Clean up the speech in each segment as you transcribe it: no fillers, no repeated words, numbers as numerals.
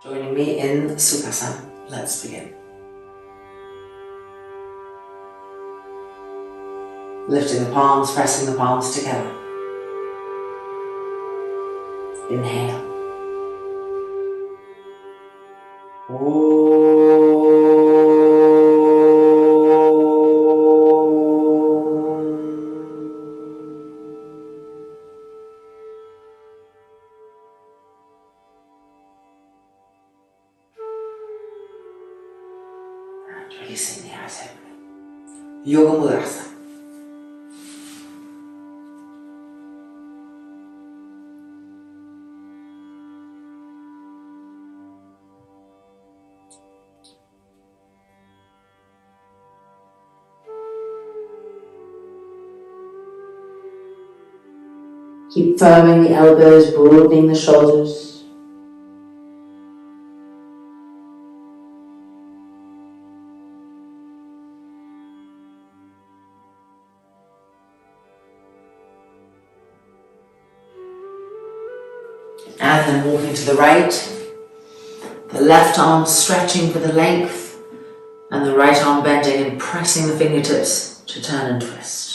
Joining me in Sukhasana, let's begin. Lifting the palms, pressing the palms together. Inhale. And releasing the eyes open. Yoga Mudrasana. Keep firming the elbows, broadening the shoulders. And then walking to the right, the left arm stretching for the length, and the right arm bending and pressing the fingertips to turn and twist.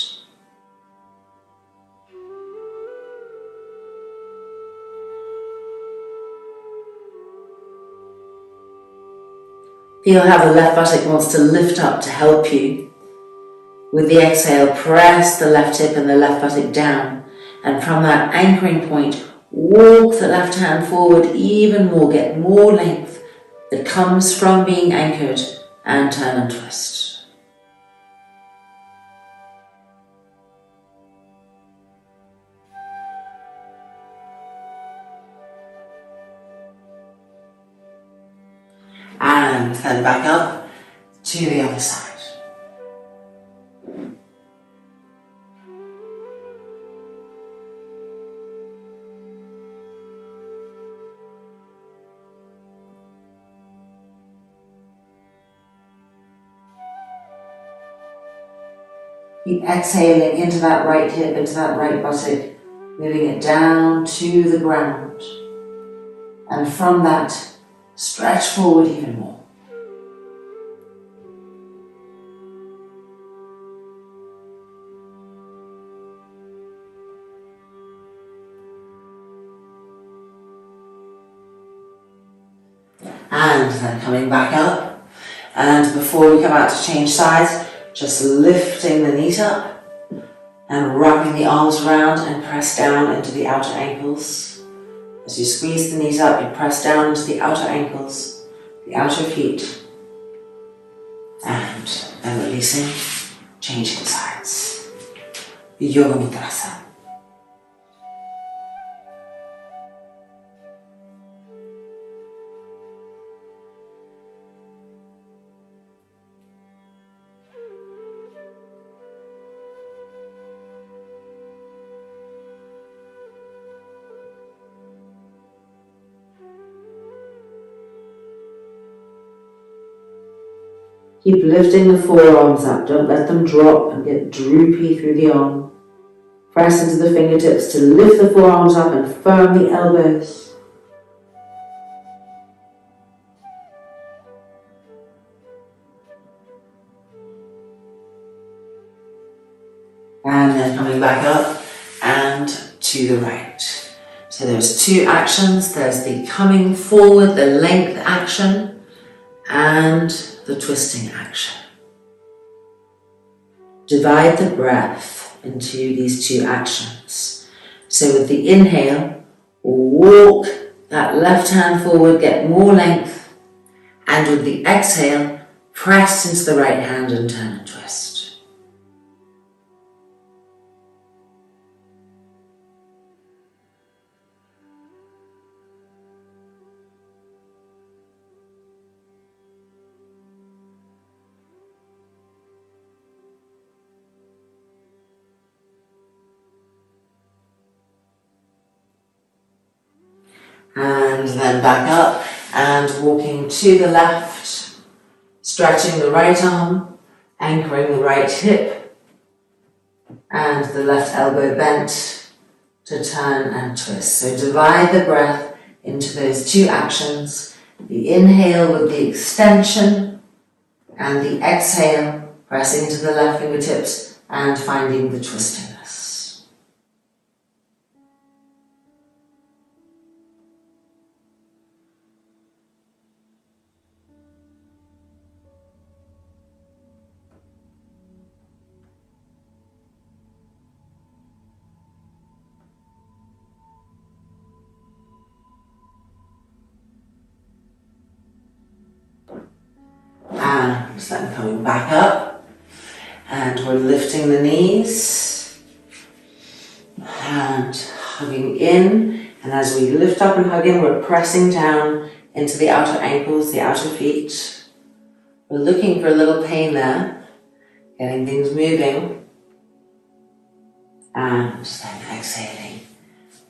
Feel how the left buttock wants to lift up to help you. With the exhale, press the left hip and the left buttock down. And from that anchoring point, walk the left hand forward even more. Get more length that comes from being anchored, and turn and twist. And then back up to the other side. Keep exhaling into that right hip, into that right buttock, moving it down to the ground. And from that, stretch forward even more. And then coming back up. And before we come out to change sides, just lifting the knees up and wrapping the arms around and press down into the outer ankles. As you squeeze the knees up, you press down into the outer ankles, the outer feet, and then releasing, changing sides. Yoga Mudrasana. Keep lifting the forearms up, don't let them drop and get droopy through the arm. Press into the fingertips to lift the forearms up and firm the elbows. And then coming back up and to the right. So there's two actions, there's the coming forward, the length action, and the twisting action. Divide the breath into these two actions. So with the inhale, walk that left hand forward, get more length, and with the exhale, press into the right hand and turn and twist. And then back up and walking to the left, stretching the right arm, anchoring the right hip and the left elbow bent to turn and twist. So divide the breath into those two actions The inhale with the extension and the exhale, pressing into the left fingertips and finding the twistiness. And then coming back up, and we're lifting the knees and hugging in, and as we lift up and hug in, we're pressing down into the outer ankles, the outer feet. We're looking for a little pain there, getting things moving, and then exhaling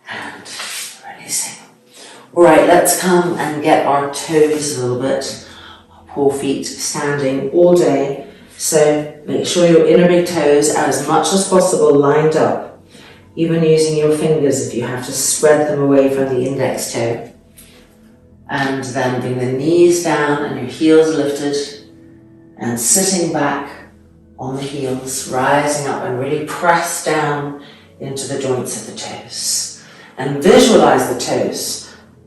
and releasing. Alright, let's come and get our toes a little bit. Poor feet standing all day, so make sure your inner big toes are as much as possible lined up, even using your fingers if you have to spread them away from the index toe. And then bring the knees down and your heels lifted, and sitting back on the heels, rising up and really press down into the joints of the toes. And visualize the toes.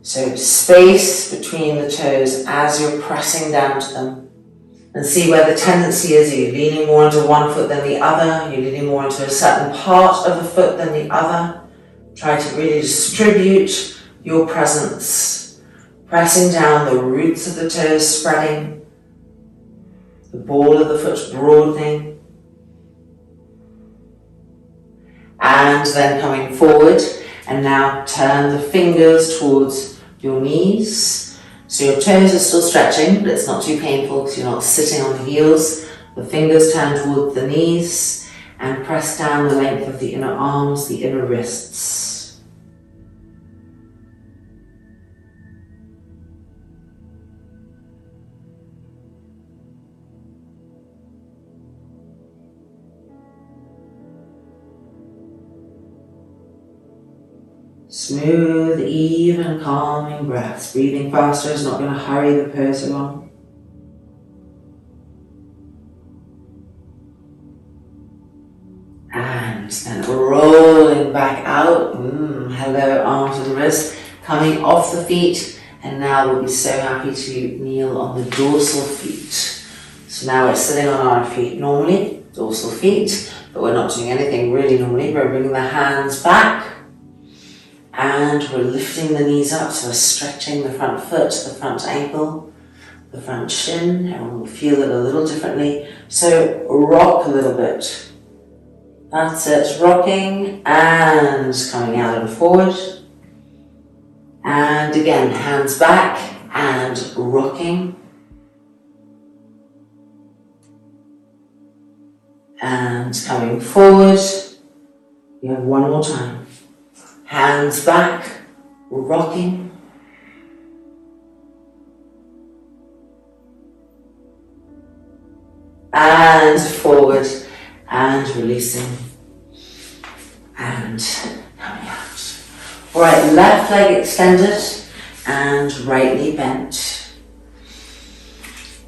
So space between the toes as you're pressing down to them, and see where the tendency is. Are you leaning more into one foot than the other? Are you leaning more into a certain part of the foot than the other? Try to really distribute your presence, pressing down, the roots of the toes spreading, the ball of the foot broadening, and then coming forward, and now turn the fingers towards your knees. So your toes are still stretching, but it's not too painful because you're not sitting on the heels. The fingers turn towards the knees and press down the length of the inner arms, the inner wrists. Smooth, even, calming breaths. Breathing faster is not going to hurry the pose along. And then rolling back out. Hello, arms and wrists. Coming off the feet. And now we'll be so happy to kneel on the dorsal feet. So now we're sitting on our feet normally, dorsal feet. But we're not doing anything really normally. We're bringing the hands back. And we're lifting the knees up, so we're stretching the front foot, the front ankle, the front shin. Everyone will feel it a little differently. So rock a little bit. That's it, rocking and coming out and forward. And again, hands back and rocking. And coming forward. We have one more time. Hands back, rocking. And forward, and releasing. And coming out. Alright, left leg extended and right knee bent.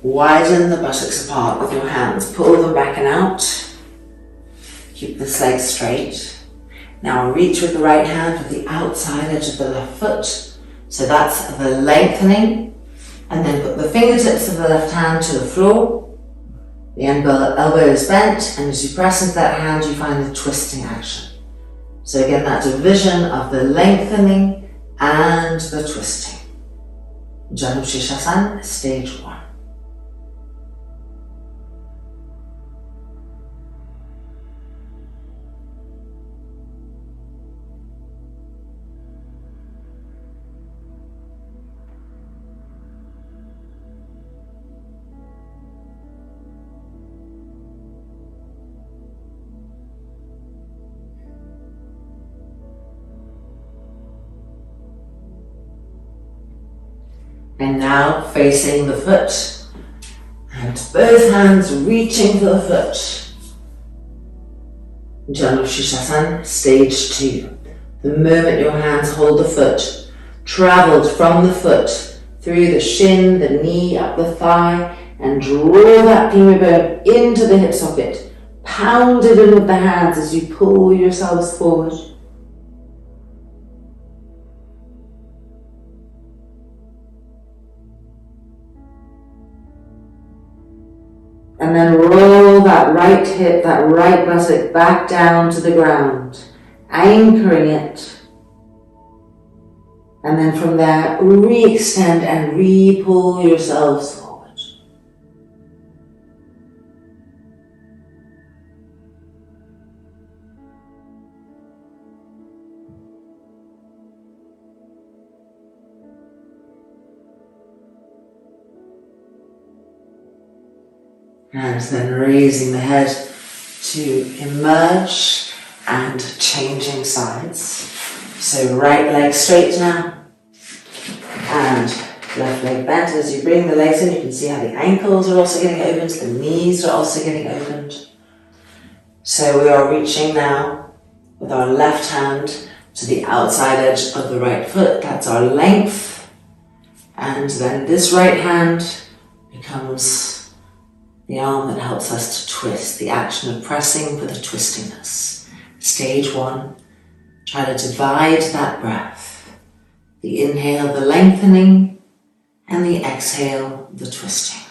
Widen the buttocks apart with your hands. Pull them back and out. Keep this leg straight. Now reach with the right hand to the outside edge of the left foot. So that's the lengthening. And then put the fingertips of the left hand to the floor. The elbow is bent, and as you press into that hand, you find the twisting action. So again, that division of the lengthening and the twisting. Janu Shirshasana, stage 1. And now facing the foot, and both hands reaching for the foot. Janu Shirshasana, stage 2. The moment your hands hold the foot, traveled from the foot through the shin, the knee, up the thigh, and draw that femur bone into the hip socket. Pound it in with the hands as you pull yourselves forward. And then roll that right hip, that right buttock back down to the ground, anchoring it. And then from there, re-extend and re-pull yourselves forward. And then raising the head to emerge and changing sides. So right leg straight now and left leg bent. As you bring the legs in, you can see how the ankles are also getting opened, the knees are also getting opened. So we are reaching now with our left hand to the outside edge of the right foot. That's our length. And then this right hand becomes the arm that helps us to twist, the action of pressing for the twistiness. Stage 1, try to divide that breath. The inhale, the lengthening, and the exhale, the twisting.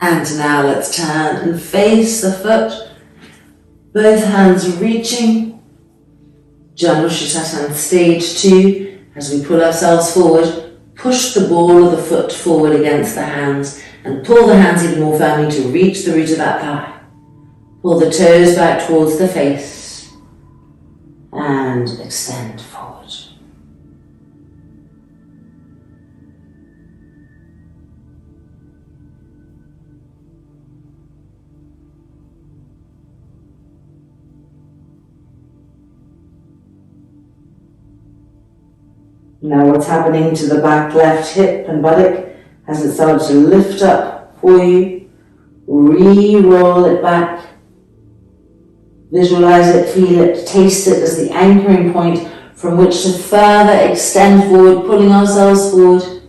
And now let's turn and face the foot. Both hands reaching. Janushirasana stage 2. As we pull ourselves forward, push the ball of the foot forward against the hands and pull the hands even more firmly to reach the root of that thigh. Pull the toes back towards the face and extend forward. Now what's happening to the back left hip and buttock? Has it started to lift up for you? Re-roll it back. Visualize it, feel it, taste it as the anchoring point from which to further extend forward, pulling ourselves forward.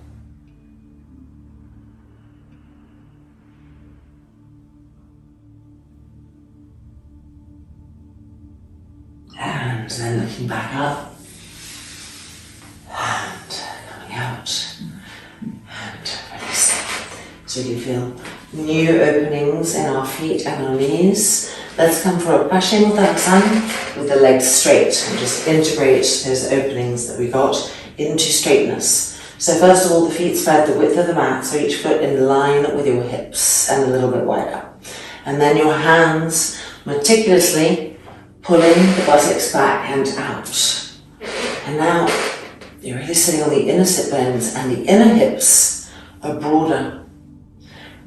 And then looking back up. Out and releasing. So we can feel new openings in our feet and our knees. Let's come for a Pasche Muttanasana with the legs straight and just integrate those openings that we got into straightness. So first of all, the feet spread the width of the mat, so each foot in line with your hips and a little bit wider. And then your hands meticulously pulling the buttocks back and out. And now you're really sitting on the inner sit bones and the inner hips are broader.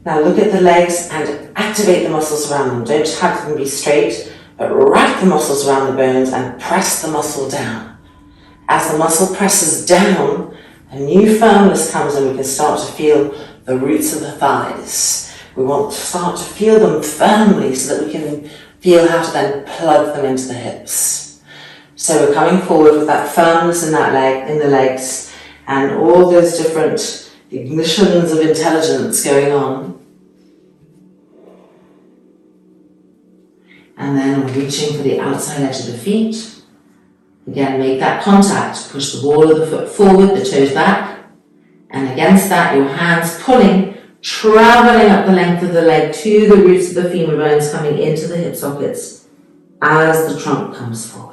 Now look at the legs and activate the muscles around them. Don't have them be straight, but wrap the muscles around the bones and press the muscle down. As the muscle presses down, a new firmness comes and we can start to feel the roots of the thighs. We want to start to feel them firmly so that we can feel how to then plug them into the hips. So we're coming forward with that firmness in that leg, in the legs, and all those different ignitions of intelligence going on. And then reaching for the outside edge of the feet. Again, make that contact. Push the ball of the foot forward, the toes back. And against that, your hands pulling, traveling up the length of the leg to the roots of the femur bones, coming into the hip sockets as the trunk comes forward.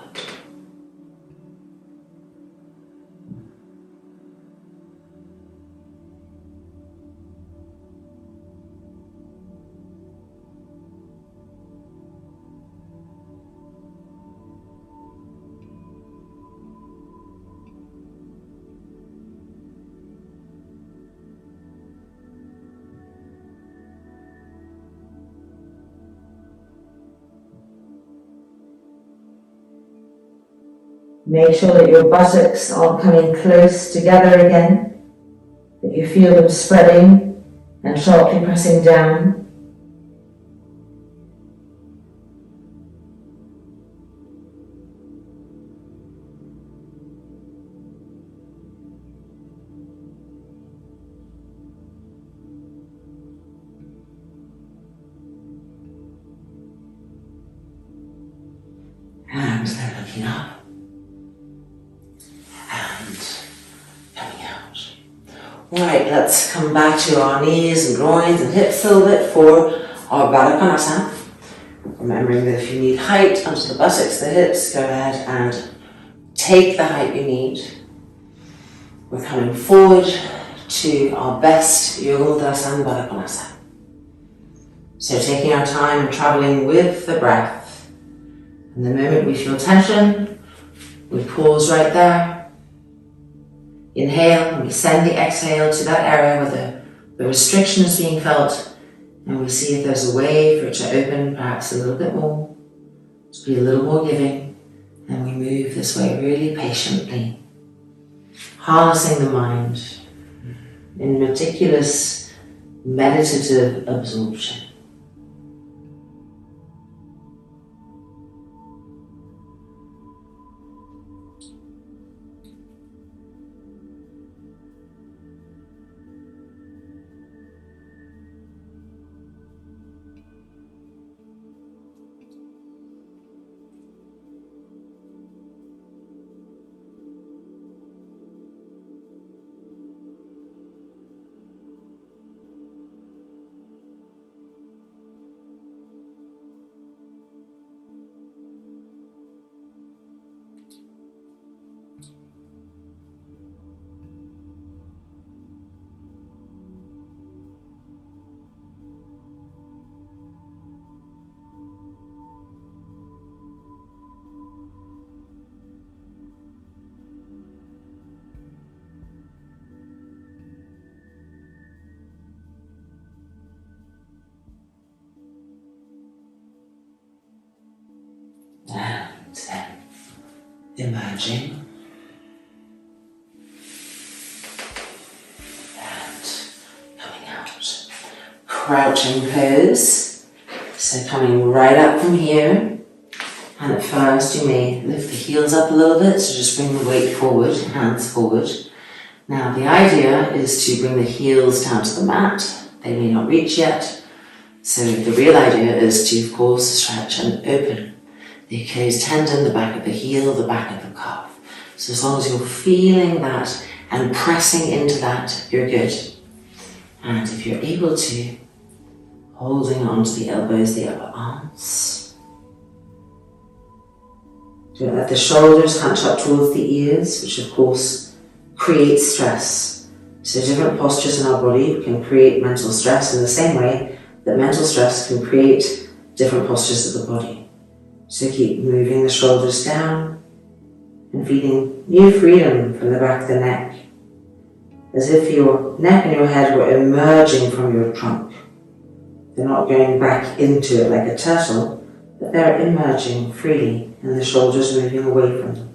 Make sure that your buttocks aren't coming close together again, that you feel them spreading and sharply pressing down. And then looking up and coming out. Alright, let's come back to our knees and groins and hips a little bit for our Baddha Konasana. Remembering that if you need height onto the buttocks, the hips, go ahead and take the height you need. We're coming forward to our best Yoga Mudra Baddha Konasana. So taking our time and traveling with the breath. And the moment we feel tension, we pause right there. Inhale, and we send the exhale to that area where the restriction is being felt, and we see if there's a way for it to open perhaps a little bit more, to be a little more giving, and we move this way really patiently, harnessing the mind in meticulous meditative absorption. And then emerging and coming out. Crouching pose. So coming right up from here. And at first you may lift the heels up a little bit, so just bring the weight forward, hands forward. Now the idea is to bring the heels down to the mat. They may not reach yet. So the real idea is to, of course, stretch and open the Achilles tendon, the back of the heel, the back of the calf. So as long as you're feeling that and pressing into that, you're good. And if you're able to, holding on to the elbows, the upper arms. Don't let the shoulders hunch up towards the ears, which of course creates stress. So different postures in our body can create mental stress in the same way that mental stress can create different postures of the body. So keep moving the shoulders down and feeling new freedom from the back of the neck, as if your neck and your head were emerging from your trunk. They're not going back into it like a turtle, but they're emerging freely and the shoulders moving away from them.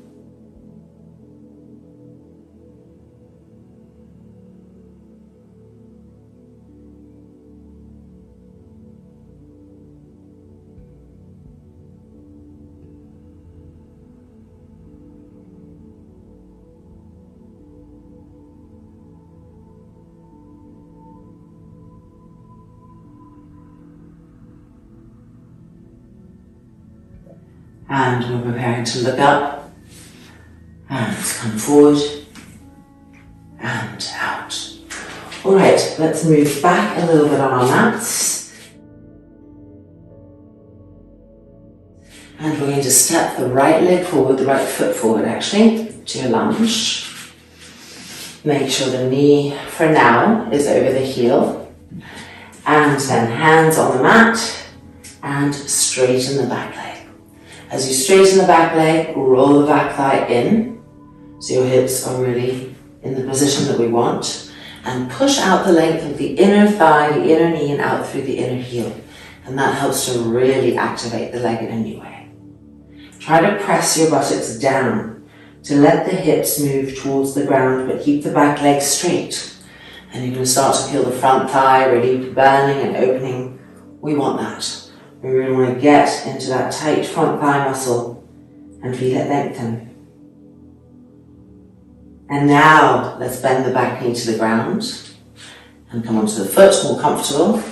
And we're preparing to look up and come forward and out. Alright, let's move back a little bit on our mats. And we're going to step the right leg forward, the right foot forward actually, to a lunge. Make sure the knee, for now, is over the heel. And then hands on the mat and straighten the back leg. As you straighten the back leg, roll the back thigh in, so your hips are really in the position that we want, and push out the length of the inner thigh, the inner knee, and out through the inner heel. And that helps to really activate the leg in a new way. Try to press your buttocks down to let the hips move towards the ground, but keep the back leg straight. And you're going to start to feel the front thigh really burning and opening. We want that. We really want to get into that tight front thigh muscle and feel it lengthen. And now let's bend the back knee to the ground and come onto the foot, more comfortable.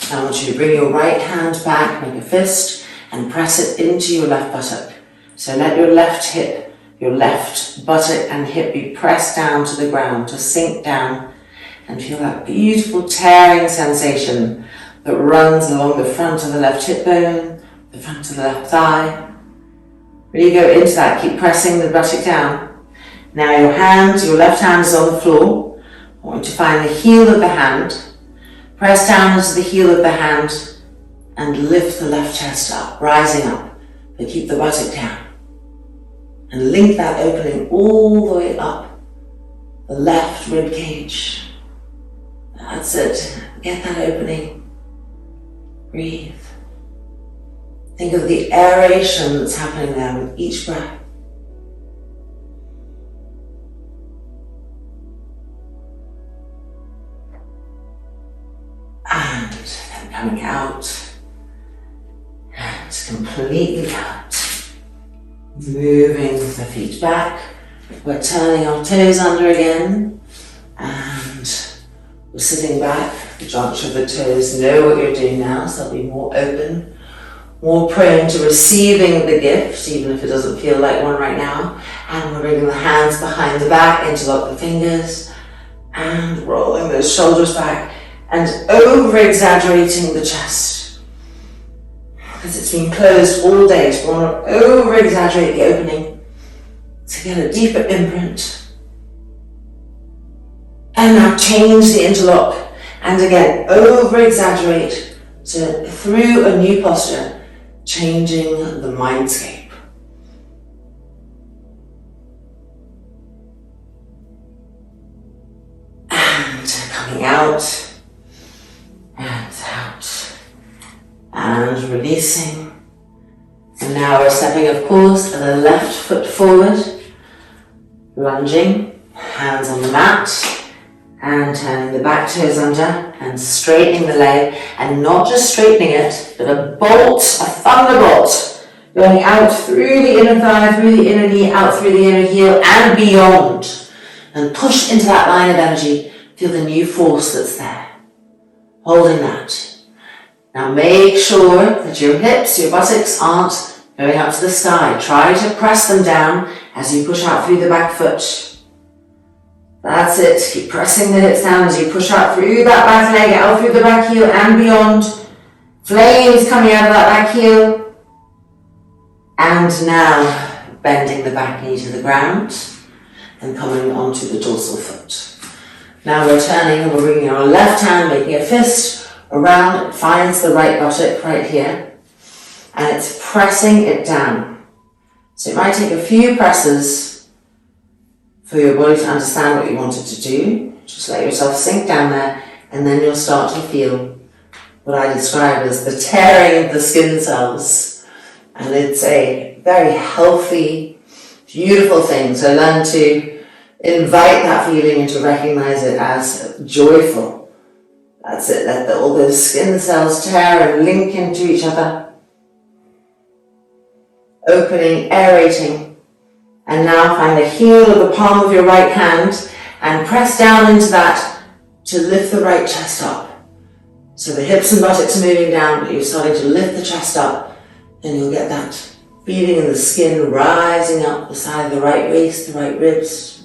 Now I want you to bring your right hand back, make a fist, and press it into your left buttock. So let your left hip, your left buttock and hip be pressed down to the ground, to sink down, and feel that beautiful tearing sensation that runs along the front of the left hip bone, the front of the left thigh. Really go into that, keep pressing the buttock down. Now your left hand is on the floor. I want you to find the heel of the hand, press down into the heel of the hand and lift the left chest up, rising up, but keep the buttock down. And link that opening all the way up the left rib cage. That's it. Get that opening. Breathe. Think of the aeration that's happening there with each breath. And then coming out and completely out. Moving the feet back. We're turning our toes under again. And we're sitting back. The junction of the toes know what you're doing now, so they'll be more open, more prone to receiving the gift, even if it doesn't feel like one right now. And we're bringing the hands behind the back, interlock the fingers, and rolling those shoulders back, and over-exaggerating the chest. Because it's been closed all day, so we want to over-exaggerate the opening to get a deeper imprint. And now change the interlock, and again, over-exaggerate through a new posture, changing the mindscape. And coming out, and out, and releasing. And now we're stepping, of course, the left foot forward, lunging, hands on the mat, and turning the back toes under and straightening the leg, and not just straightening it, but a bolt, a thunderbolt, going out through the inner thigh, through the inner knee, out through the inner heel and beyond. And push into that line of energy, feel the new force that's there. Holding that. Now make sure that your hips, your buttocks aren't going up to the sky. Try to press them down as you push out through the back foot. That's it. Keep pressing the hips down as you push out through that back leg, out through the back heel and beyond. Flames coming out of that back heel. And now bending the back knee to the ground and coming onto the dorsal foot. Now we're turning and we're bringing our left hand, making a fist around. It finds the right buttock right here. And it's pressing it down. So it might take a few presses for your body to understand what you want it to do. Just let yourself sink down there, and then you'll start to feel what I describe as the tearing of the skin cells. And it's a very healthy, beautiful thing. So learn to invite that feeling and to recognize it as joyful. That's it. Let all those skin cells tear and link into each other. Opening, aerating. And now find the heel of the palm of your right hand and press down into that to lift the right chest up. So the hips and buttocks are moving down, but you're starting to lift the chest up, and you'll get that feeling in the skin rising up the side of the right waist, the right ribs.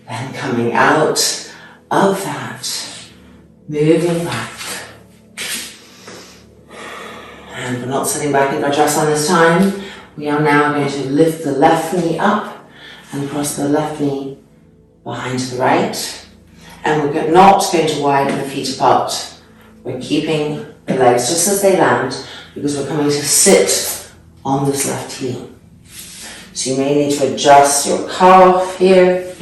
Then coming out of that, moving back. And we're not sitting back in Vajrasana this time. We are now going to lift the left knee up and cross the left knee behind the right. And we're not going to widen the feet apart. We're keeping the legs just as they land because we're coming to sit on this left heel. So you may need to adjust your calf here.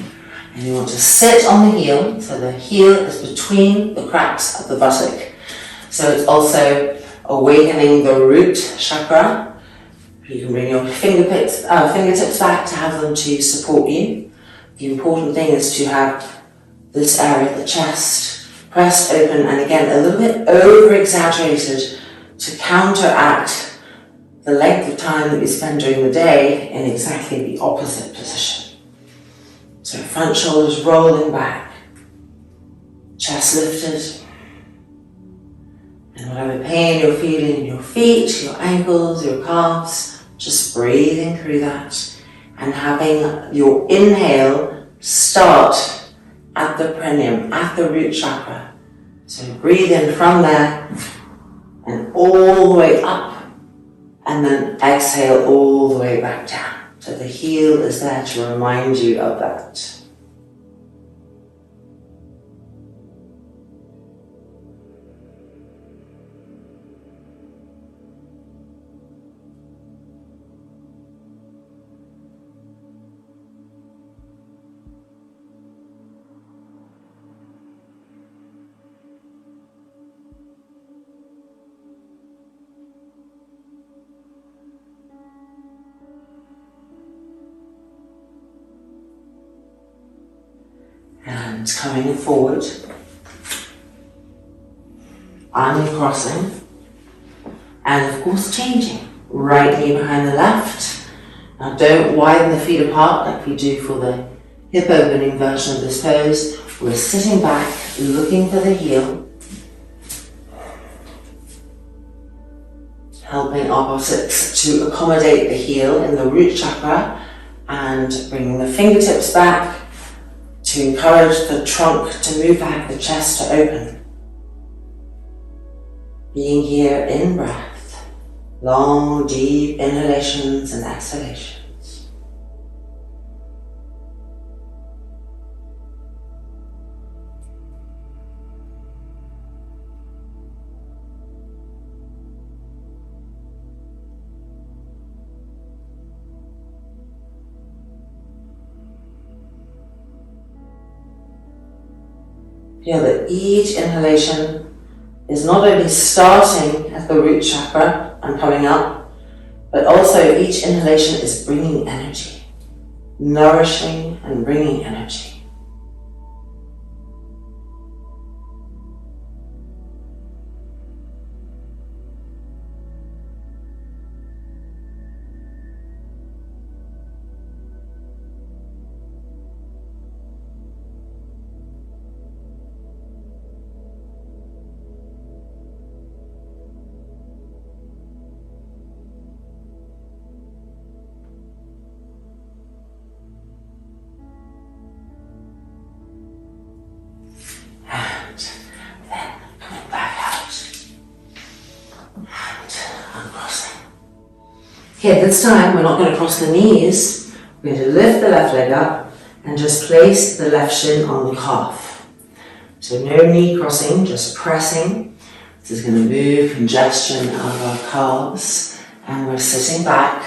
And you want to sit on the heel, so the heel is between the cracks of the buttock. So it's also awakening the root chakra. You can bring your fingertips back to have them to support you. The important thing is to have this area, the chest, pressed open and again a little bit over-exaggerated to counteract the length of time that we spend during the day in exactly the opposite position. So front shoulders rolling back, chest lifted, and whatever pain you're feeling in your feet, your ankles, your calves, just breathing through that and having your inhale start at the perineum, at the root chakra. So breathe in from there and all the way up, and then exhale all the way back down. So the heel is there to remind you of that. And coming forward, uncrossing, and of course changing. Right knee behind the left. Now don't widen the feet apart like we do for the hip opening version of this pose. We're sitting back, looking for the heel, helping opposites to accommodate the heel in the root chakra, and bringing the fingertips back to encourage the trunk to move back, the chest to open. Being here in breath, long, deep inhalations and exhalations. Feel that each inhalation is not only starting at the root chakra and coming up, but also each inhalation is bringing energy, nourishing and bringing energy. Okay, this time we're not going to cross the knees. We're going to lift the left leg up and just place the left shin on the calf. So no knee crossing, just pressing. This is going to move congestion out of our calves. And we're sitting back.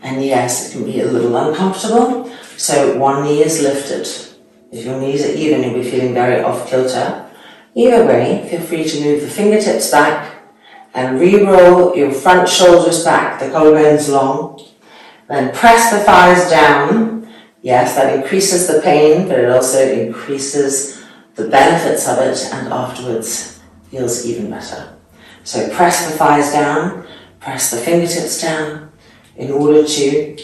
And yes, it can be a little uncomfortable. So one knee is lifted. If your knees are even, you'll be feeling very off kilter. Either way, feel free to move the fingertips back and re-roll your front shoulders back, the collarbones long. Then press the thighs down. Yes, that increases the pain, but it also increases the benefits of it, and afterwards feels even better. So press the thighs down, press the fingertips down in order to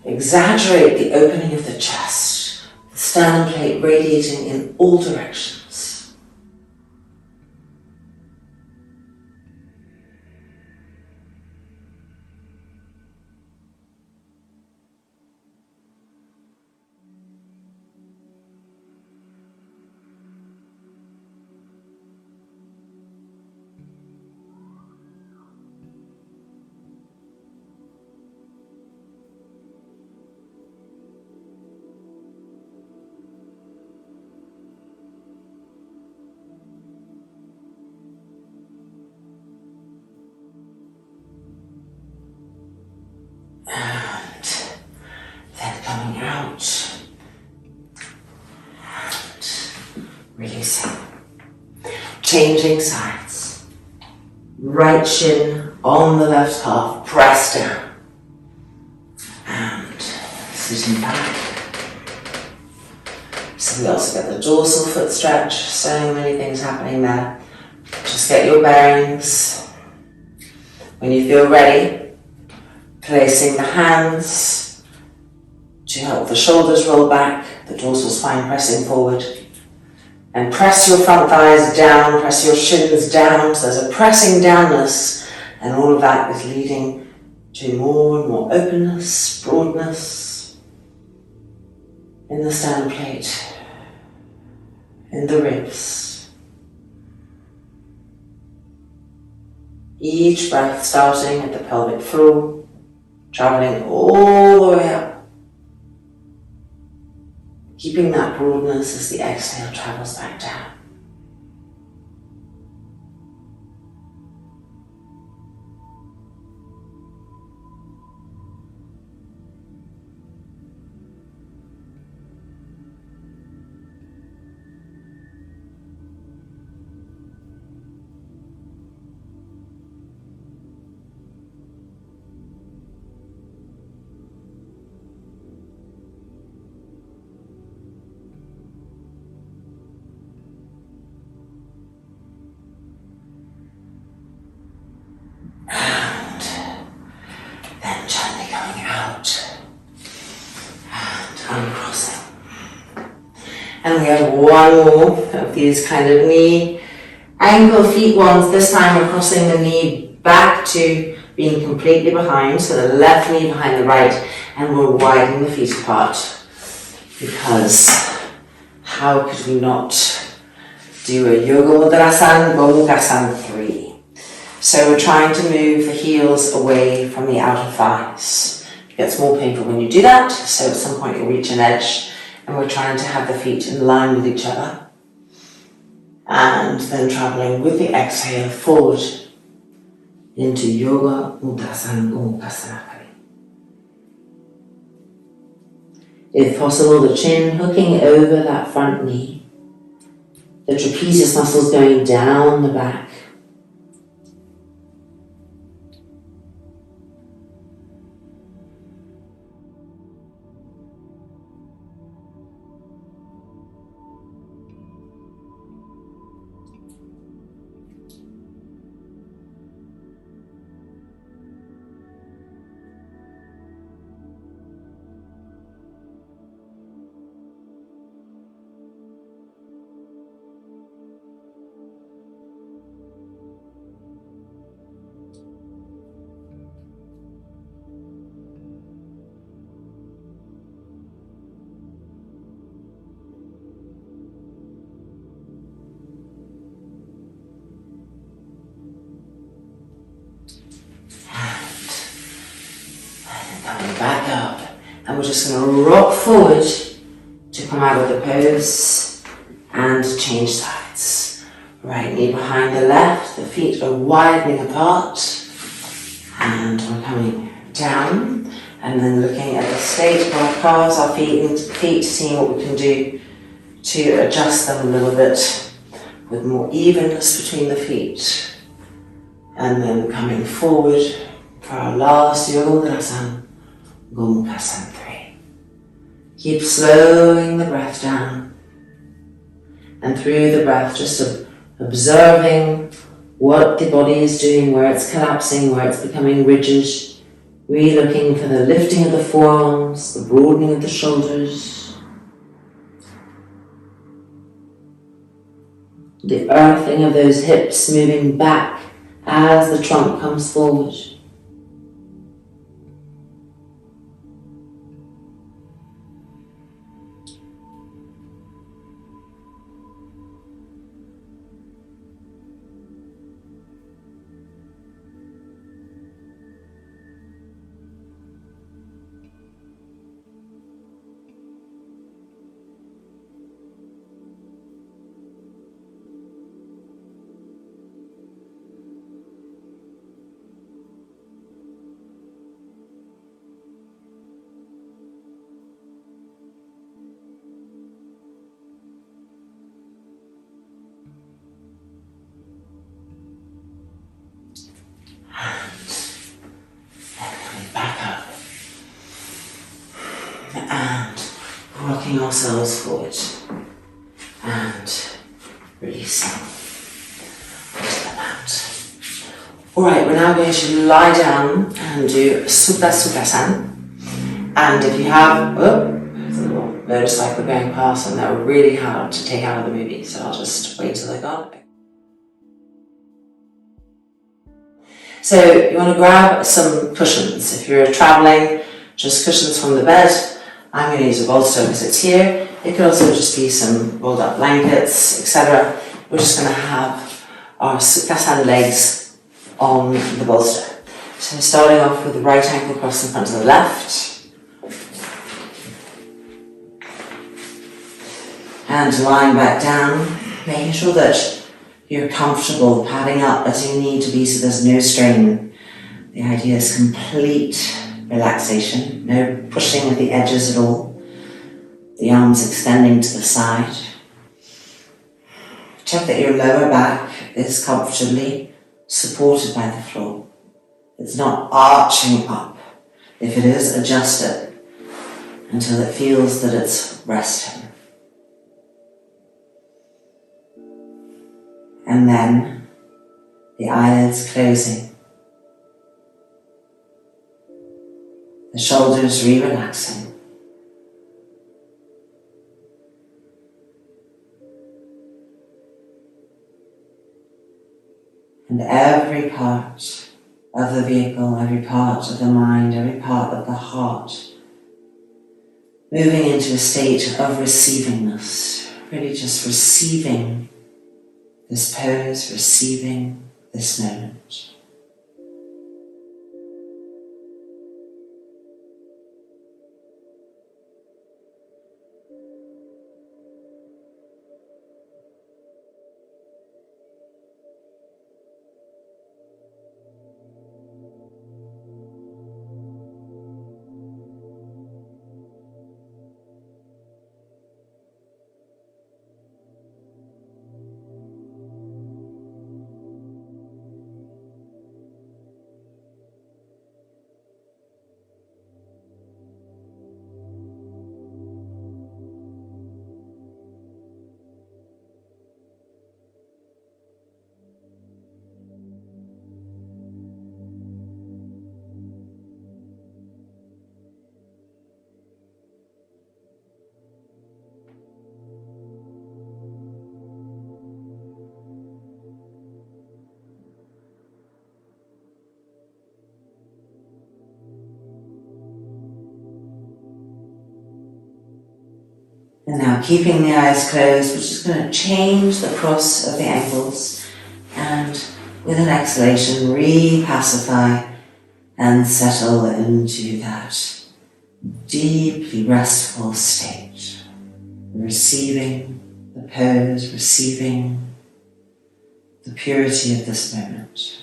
exaggerate the opening of the chest, the sternum plate radiating in all directions. Changing sides. Right shin on the left calf, press down. And sitting back. So we also get the dorsal foot stretch, so many things happening there. Just get your bearings. When you feel ready, placing the hands to help the shoulders roll back, the dorsal spine pressing forward. And press your front thighs down, press your shins down, so there's a pressing downness, and all of that is leading to more and more openness, broadness in the sternum plate, in the ribs. Each breath starting at the pelvic floor, traveling all the way up. Keeping that broadness as the exhale travels back down. Then gently coming out and uncrossing. And we have one more of these kind of knee, ankle, feet ones. This time we're crossing the knee back to being completely behind, so the left knee behind the right, and we're widening the feet apart. Because how could we not do a Yoga Mudrasana, Gomukhasana 3? So we're trying to move the heels away from the outer thighs. It gets more painful when you do that, so at some point you'll reach an edge, and we're trying to have the feet in line with each other. And then traveling with the exhale forward into Yoga Mudrasana Gomukhasana. If possible, the chin hooking over that front knee. The trapezius muscles going down the back. Coming back up, and we're just going to rock forward to come out of the pose and change sides. Right knee behind the left, the feet are widening apart, and we're coming down, and then looking at the state of our calves, our feet, seeing what we can do to adjust them a little bit with more evenness between the feet, and then coming forward for our last Yoga Mudrasana. Gomukhasana 3. Keep slowing the breath down, and through the breath just observing what the body is doing, where it's collapsing, where it's becoming rigid. Really looking for the lifting of the forearms, the broadening of the shoulders, the earthing of those hips moving back as the trunk comes forward. rocking ourselves forward and releasing onto the mat. Alright, we're now going to lie down and do Supta Sukhasana. And if you have, there's a little motorcycle going past and they're really hard to take out of the movie, so I'll just wait till they're gone. So you want to grab some cushions. If you're travelling, just cushions from the bed. I'm going to use a bolster because it's here. It could also just be some rolled up blankets, etc. We're just going to have our Sukhasana legs on the bolster. So starting off with the right ankle crossed in front of the left. And lying back down, making sure that you're comfortable, padding up as you need to be so there's no strain. The idea is complete relaxation, no pushing at the edges at all. The arms extending to the side. Check that your lower back is comfortably supported by the floor. It's not arching up. If it is, adjust it until it feels that it's resting. And then the eyelids closing, the shoulders re-relaxing. And every part of the vehicle, every part of the mind, every part of the heart, moving into a state of receivingness, really just receiving this pose, receiving this moment. And now keeping the eyes closed, we're just going to change the cross of the ankles and with an exhalation re-pacify and settle into that deeply restful state. Receiving the pose, receiving the purity of this moment.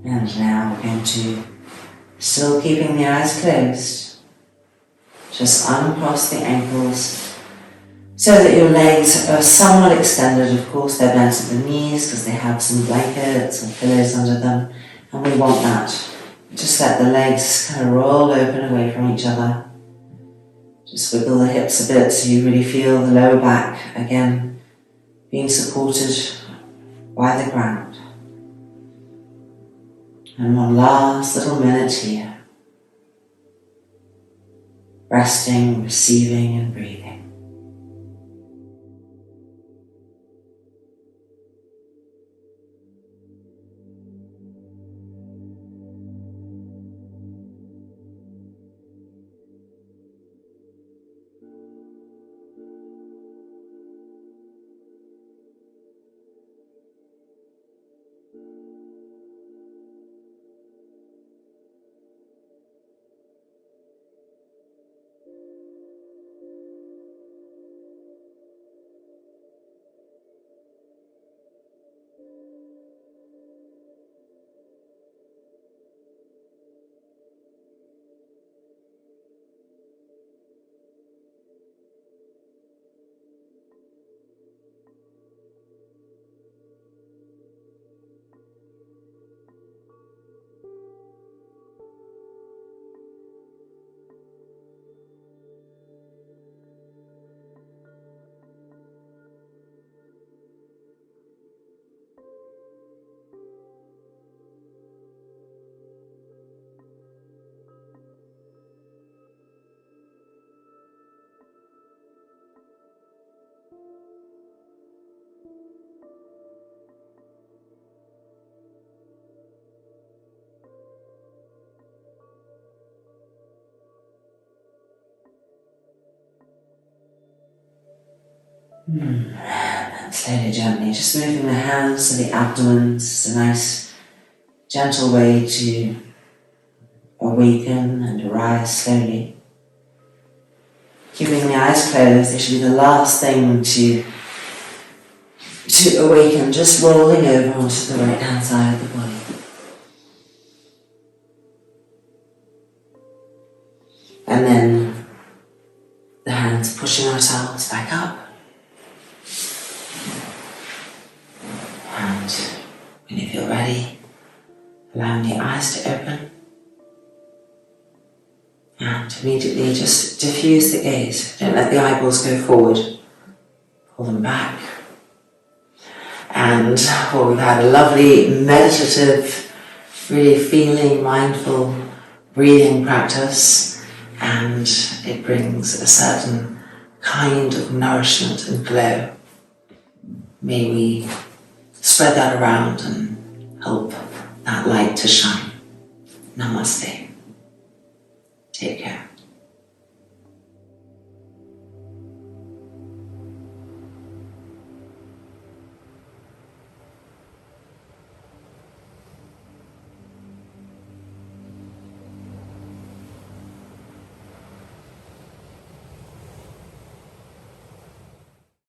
And now we're going to, still keeping the eyes closed, just uncross the ankles so that your legs are somewhat extended. Of course, they're bent at the knees because they have some blankets or pillows under them, and we want that. Just let the legs kind of roll open away from each other. Just wiggle the hips a bit so you really feel the lower back again being supported by the ground. And one last little minute here. Resting, receiving and breathing. And slowly, gently, just moving the hands to the abdomen. It's a nice, gentle way to awaken and arise slowly. Keeping the eyes closed, they should be the last thing to awaken, just rolling over onto the right hand side of the body. And then the hands pushing ourselves back up. And when you feel ready, allowing the eyes to open. And immediately just diffuse the gaze. Don't let the eyeballs go forward. Pull them back. And we've had a lovely meditative, really feeling, mindful breathing practice. And it brings a certain kind of nourishment and glow. May we spread that around and help that light to shine. Namaste. Take care.